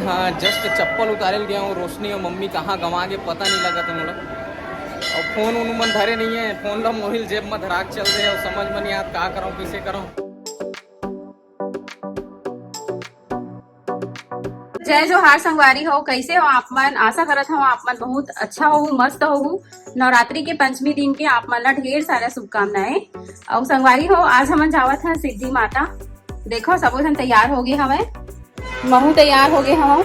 हाँ जस्ट चप्पल उतारे गया हूँ। रोशनी और मम्मी कहाँ गंवा के पता नहीं लगा था मोला। और फोन उन मन धरे नहीं है, फोन ला मोहिल जेब में धराक चल रहे और समझ में नहीं आता कहाँ करूँ कैसे करूँ। जय जोहार संगवारी हो, कैसे हो आप मन? आशा करत हूँ आप मन बहुत अच्छा हो, मस्त हो। नवरात्रि के पंचमी दिन के आप मन ला ढेर सारा शुभकामनाएं। और संगवारी हो, आज हमन जावत हैं सिद्धि माता। देखो सबो जन तैयार हो गए हवे, महू तैयार हो गए हवा।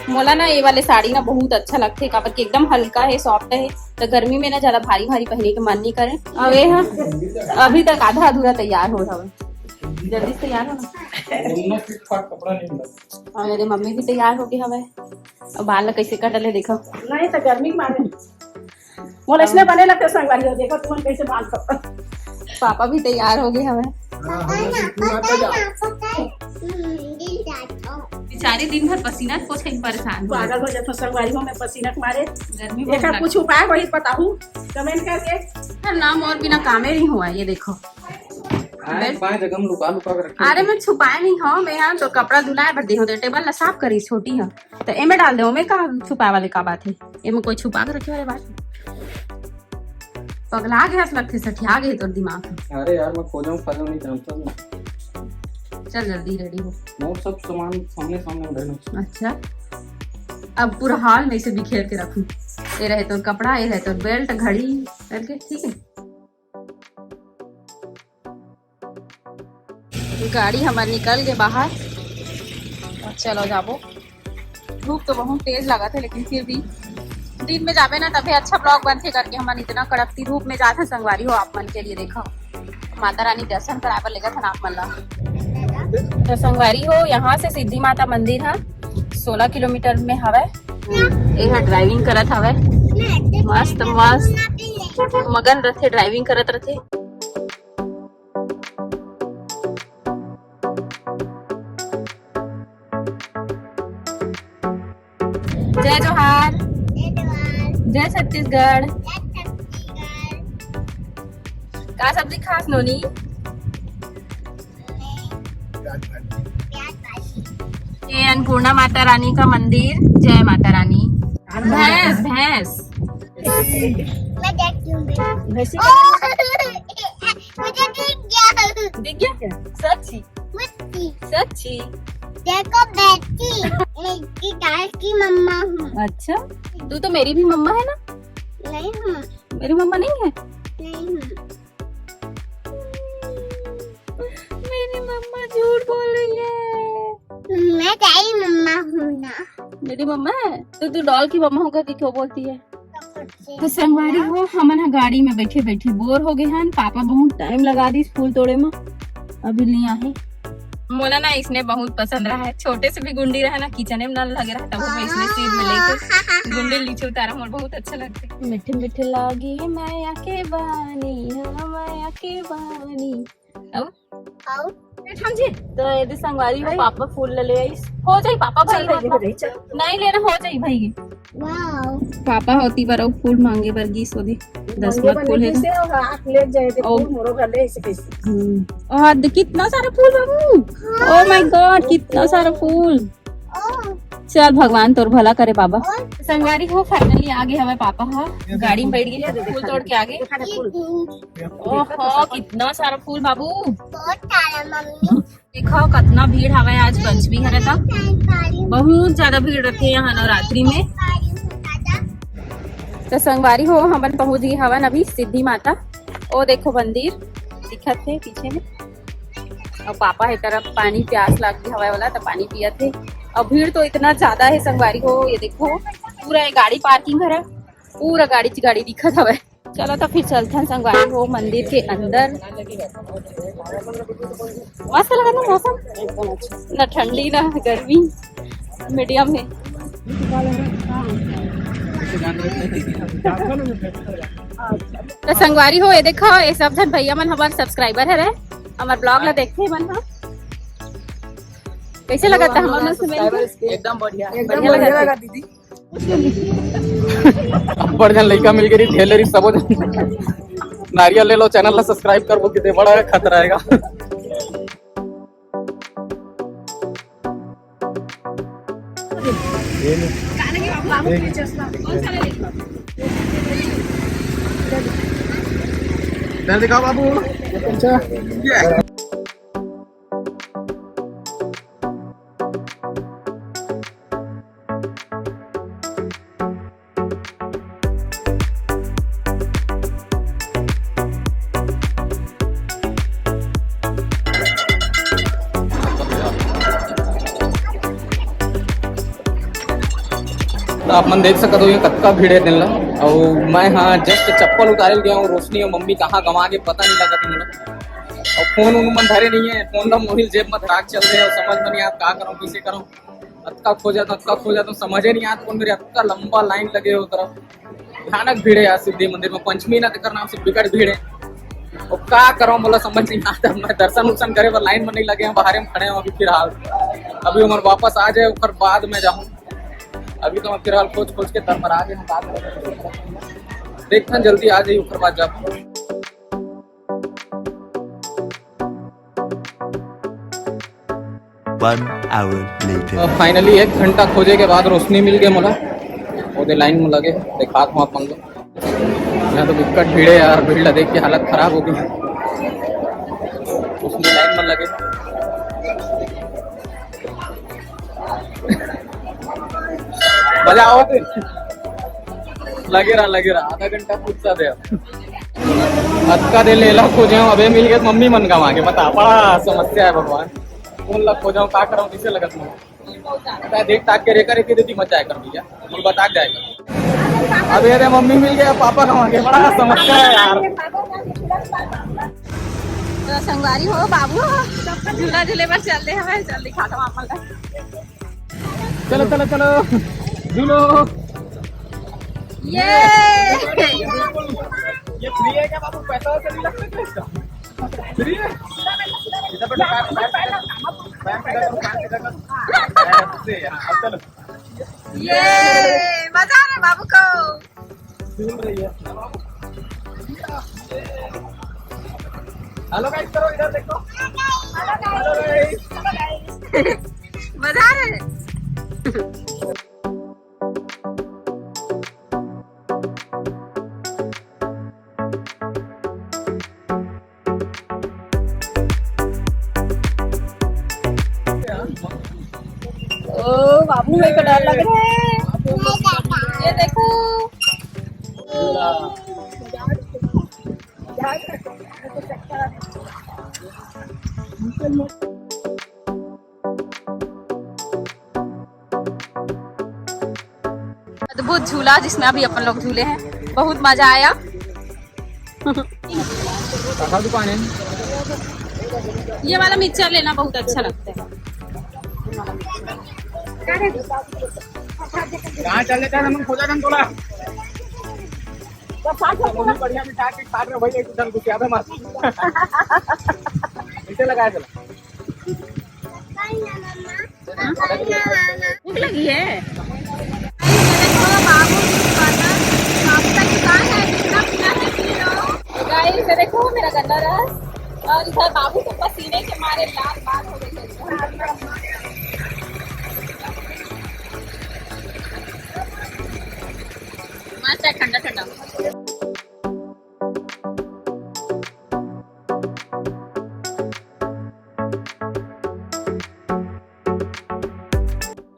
मोला ना ये वाले साड़ी ना बहुत अच्छा लगते, काबर के एकदम हल्का है, सॉफ्ट है, तो गर्मी में ना ज्यादा भारी भारी पहने के मन नहीं करे। अब ये अभी तक आधा अधूरा तैयार हो हवे, जल्दी से तैयार हो ना। कपड़ा नहीं मिला। और मेरी मम्मी भी तैयार हो गई हवे। और बाल कैसे कटले देखो। नहीं तो गर्मी मारे मोला इसने बने लगते संगवारी हो, देखो तुम कैसे बाल कट। पापा भी तैयार हो गए हवे। बेचारे दिन भर पसीना पोछ के परेशान हो पागल हो जाता संगवारी हो में पसीना के मारे। गर्मी एक बहुत कुछ उपाय वही बताऊं कमेंट करके। हर नाम और बिना कामे नहीं हुआ। ये देखो जगह में लुका लुका कर रखे। अरे मैं छुपाए नहीं हूँ, मैं यहाँ तो कपड़ा धुलाए पर दे टेबल ला साफ करी छोटी है तो एमे डाल दे। मैं कहा छुपाए वाले का बात है, एमे कोई छुपा के रखे वाले बात। पगला गया लगते सठिया गए तो दिमाग। अरे यार मैं खोजूं फजूं नहीं जानता हूँ। चल जल्दी रेडी हो। मोर सब सामान सामने सामने रहना। अच्छा अब पूरा हाल में से बिखेर के रखूं। ये रहे तो कपड़ा, ये रहे तो बेल्ट, घड़ी करके ठीक है। गाड़ी हमारे निकल गए बाहर। चलो जाबो। धूप तो बहुत तेज लगा था, लेकिन फिर भी दिन में जाबे ना तभी अच्छा ब्लॉग बनते करके हम इतना कड़कती धूप में जाते संगवारी हो आप मन के लिए। देखो माता रानी दर्शन कराए लेगा था आप मन ला। तो संगवारी हो, यहाँ से सिद्धि माता मंदिर है 16 किलोमीटर में हवे। ये ड्राइविंग करत हवे, मस्त मस्त मगन रथे, ड्राइविंग करत रथे। जय जोहार, जय छत्तीसगढ़। का सब्जी खास नोनी? ये अन्नपूर्णा माता रानी का मंदिर। जय माता रानी। भैंस भैंस दिख गया? सच्ची सच्ची देखो बेटी मेरी दाल की मम्मा हूँ। अच्छा तू तो मेरी भी मम्मा है ना? नहीं हूँ। मेरी मम्मा नहीं है? नहीं हूँ। मेरी मम्मा झूठ बोल रही है। मैं तेरी मम्मा हूँ ना। मेरी मम्मा है तो तू डॉल की मम्मा होगा कि क्यों बोलती है? तो संगवारी हो, हमन गाड़ी में बैठे बैठे बोर हो गए हैं। पापा बहुत टाइम लगा दी फूल तोड़े में, अभी नहीं आए। मोला ना इसने बहुत पसंद रहा है, छोटे से भी गुंडी रहा ना किचने में न लगे रहा, तब मैं इसने सीध में लेके गुंडी नीचे उतारा। मुझे बहुत अच्छा लगता है। मीठे मीठे लागी माया के बानी, माया के बानी। अब तो यदि संगवारी हो पापा फूल ले आई हो जाई। पापा भाई नहीं लेना हो जाई भाई। पापा होती पर फूल मांगे बर गीस होदी 10 मत फूल है और कितना सारा फूल बाबू। ओ माय गॉड कितना सारा फूल। चल भगवान तोर भला करे बाबा। संगवारी हो फाइनली आगे हमें पापा हो गाड़ी में बैठ गए, फूल तोड़ के आगे। ओहो कितना सारा फूल बाबू। बहुत सारा मम्मी। देखो कितना भीड़ हवा आज पंचमी है था, बहुत ज्यादा भीड़ रखे यहाँ नवरात्रि में। तो संगवारी हो हमन पहुंच गई हवन अभी सिद्धि माता। ओ देखो मंदिर दिखत थे पीछे में। और पापा है तरफ पानी प्यास लगी हवा वाला तो पानी पिया थे। और भीड़ तो इतना ज्यादा है संगवारी हो, ये देखो पूरा गाड़ी पार्किंग है, पूरा गाड़ी दिखत हवा। चलो तो फिर चलते हैं संगवारी हो मंदिर के अंदर। मस्त लगा ना मौसम, न ठंडी न गर्मी, मीडियम है। तो संगवारी हो ये देखो ये सब जन भैया मन हमारे सब्सक्राइबर है, हमारे ब्लॉग ला देखते मन। कैसे लगा था हमारे? एकदम बढ़िया लगा दीदी। बढ़िया लड़का मिल गई ढेलरी सब नारियल ले लो, चैनल ला सब्सक्राइब कर वो कितने बड़ा खतरा आएगा। इधर दिखाओ बाबू। तो आप मन देख सकते हो ये कतका भीड़ है दिन ला। और मैं हाँ जस्ट चप्पल उतारे गया हूँ, रोशनी और मम्मी कहाँ गंवा के पता नहीं लगा तुम लोग। और फोन उन मन धरे नहीं है, फोन ला मोहिल जेब में धराक चल रहे और समझ में नहीं आता क्या करूँ किसे करूँ। अक्का खो जाता समझे नहीं आता कौन मेरे अक्का लंबा लाइन लगे हो तरफ। भयानक भीड़ है यार सिद्धि मंदिर में, पंचमी ना कर नाम से बिकट भीड़ है। और क्या करूँ बोला समझ नहीं आता। मैं दर्शन उर्शन करे पर लाइन में नहीं लगे हैं, बाहर में खड़े हैं अभी फिलहाल। अभी उम्र वापस आ जाए फिर बाद में जाऊँ। अभी तो मैं फिलहाल खोज के तर पर आ गए हैं। देखते हैं जल्दी आ जाइए ऊपर बात जब। फाइनली 1 घंटा खोजे के बाद रोशनी मिल गए मोला। वो लाइन में लगे देखा हूँ आप मन यहाँ तो विकट भीड़ है यार। भीड़ देख के हालत खराब हो गई। रोशनी लाइन में लगे। मजा आओ लगे रहा आधा घंटा पूछता दे। अक्का दे ले ला खोजे हूँ अबे मिल गए मम्मी मन का मांगे बता। बड़ा समस्या है भगवान। कौन लग खोजा हूँ क्या कराऊँ किसे लगत मैं देख ताक के रेखा रेखी देती मत जाए कर भैया मुझे बता जाएगा। अब ये मम्मी मिल गया पापा का मांगे बड़ा समस्या है यार। तो संगवारी हो बाबू हो झूला झूले पर चल रहे हैं। चल दिखाता हूँ आप। चलो झूलो। ये फ्री है क्या बाबू? पैसा तो नहीं लगता क्या इसका? फ्री है? चलो ये मजा आ रहा है बाबू को। झूल रही है। हेलो गाइस करो इधर देखो। हेलो गाइस मजा आ रहा है। ओ बाबू मेरे को डर लग रहा है। ये देखो अद्भुत झूला जिसमें अभी अपन लोग झूले हैं। बहुत मजा आया। कहाँ दुकान है? ये वाला मिक्सचर लेना बहुत अच्छा लगता है। कहाँ चल लेता है हम खोजा हम तोला। मम्मी बढ़िया मिटा के खा रहे भाई एक कुछ ज्यादा मत इसे लगाया चला। भूख लगी है। गाइस देखो मेरा गन्ना रस और इधर बाबू के पसीने के मारे लाल बाल हो गए। मस्त है ठंडा ठंडा।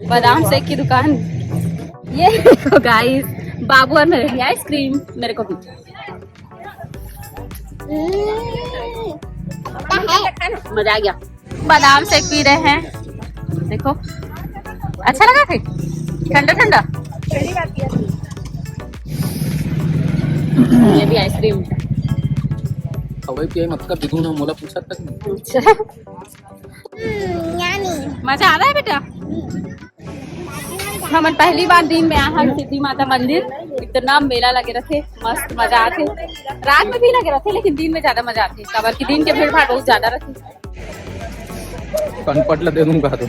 बादाम शेक की दुकान। ये देखो गाइस बाबू और मेरे लिए आइसक्रीम मेरे को भी। मजा आ गया। बादाम शेक पी रहे हैं देखो। अच्छा लगा थे ठंडा ठंडा। ये भी आइसक्रीम खवाई पियाई मतलब बिगुना मोला पूछा तक नहीं। अच्छा मजा आ रहा है बेटा। हम पहली बार दिन में आया सिद्धि माता मंदिर। इतना मेला लगे रखे मस्त मजा आते। रात में भी लगे रखे लेकिन दिन में ज्यादा मजा आती है। खबर की दिन के भीड़ भाड़ बहुत ज्यादा रखी। कनपट दे दूंगा तो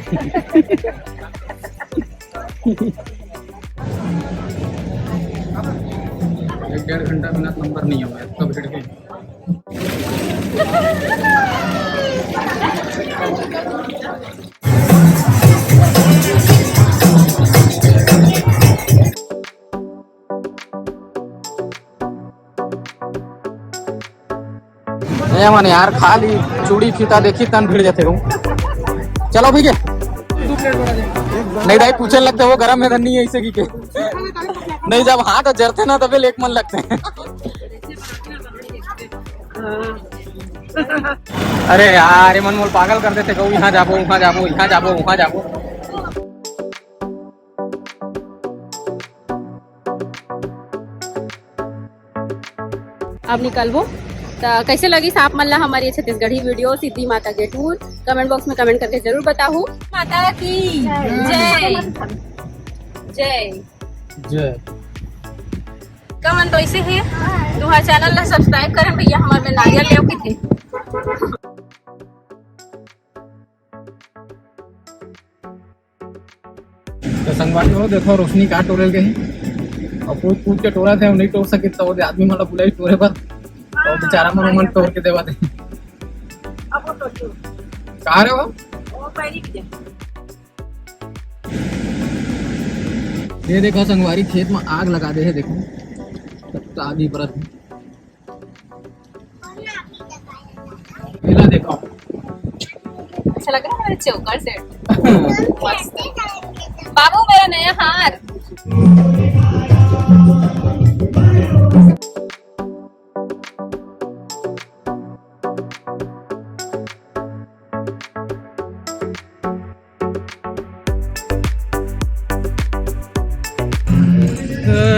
1-1.5 घंटा बिना नंबर नहीं है मैं कब भीड़ गई। नहीं माने यार खाली चूड़ी फीता देखी तन भिड़ जाते रहूं। चलो भैया नहीं दाई पूछने लगते वो गरम में धनी है इसे की के नहीं जब हाथ जरते ना तभी एक मन लगते हैं। अरे यार ये मन मोल पागल कर देते कहूँ यहाँ जाबो वहाँ जाबो यहाँ जाबो वहाँ जाबो। अब निकलबो तो कैसे लगी आप मन ला हमारी छत्तीसगढ़ी वीडियो सिद्धि माता के टूर कमेंट बॉक्स में कमेंट करके जरूर बताओ। माता की जय जय जय। कमेंट तो ऐसे है तुम्हारे चैनल ला सब्सक्राइब करें भैया हमारे में नारियल ले के थे। तो संगवारी हो देखो रोशनी का टोरल गई और कूद कूद के टोरा थे नहीं तोड़ सके तो आदमी मतलब बुलाई टोरे पर तो बेचारा मन तोड़ के देवा दे अब वो तो क्यों? कहा रहे हो वो पैरी की जगह। ये देखो संगवारी खेत में आग लगा दे है देखो तो आग ही परत मेला देखो अच्छा लग रहा है मेरे चौकर सेट बाबू मेरा नया हार।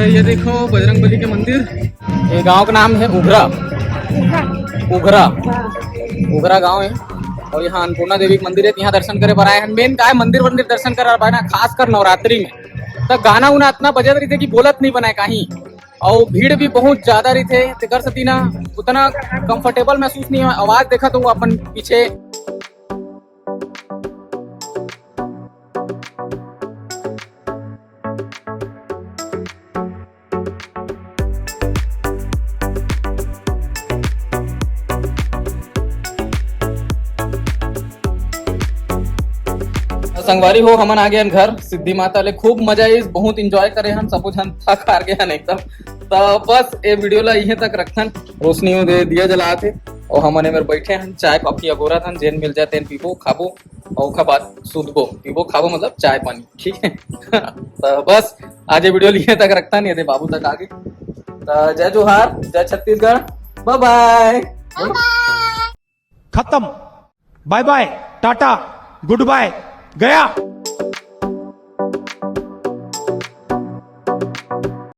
ये देखो बजरंगबली के मंदिर। ये गांव का नाम है उघरा उघरा उघरा गांव है और यहाँ अन्नपूर्णा देवी का मंदिर है। यहाँ दर्शन करे पर आए हैं। मेन का है मंदिर दर्शन कर ना खास कर नवरात्रि में तो गाना उना इतना बजत रही थे कि बोलत नहीं बनाए कहीं और भीड़ भी बहुत ज्यादा रही थे तो कर सकती ना उतना कंफर्टेबल महसूस नहीं हुआ। आवाज देखा तो वो अपन पीछे संगवारी हो हमन आ गए घर सिद्धि माता ले खूब मजा आई बहुत इंजॉय करे हम सब जन थक हार गए हन एकदम। तो बस ये वीडियो ला यहीं तक रखन रोशनी दे दिया जला थे और हमने मेरे बैठे हैं चाय कॉफी अगोरा था जेन मिल जाते हैं पीबो खाबो और खा बात सुधबो पीबो खाबो मतलब चाय पानी ठीक है। तो बस आज ये वीडियो लिए तक रखता नहीं थे बाबू तक आगे। तो जय जोहार जय छत्तीसगढ़ बाय बाय खत्म bye bye tata goodbye गया।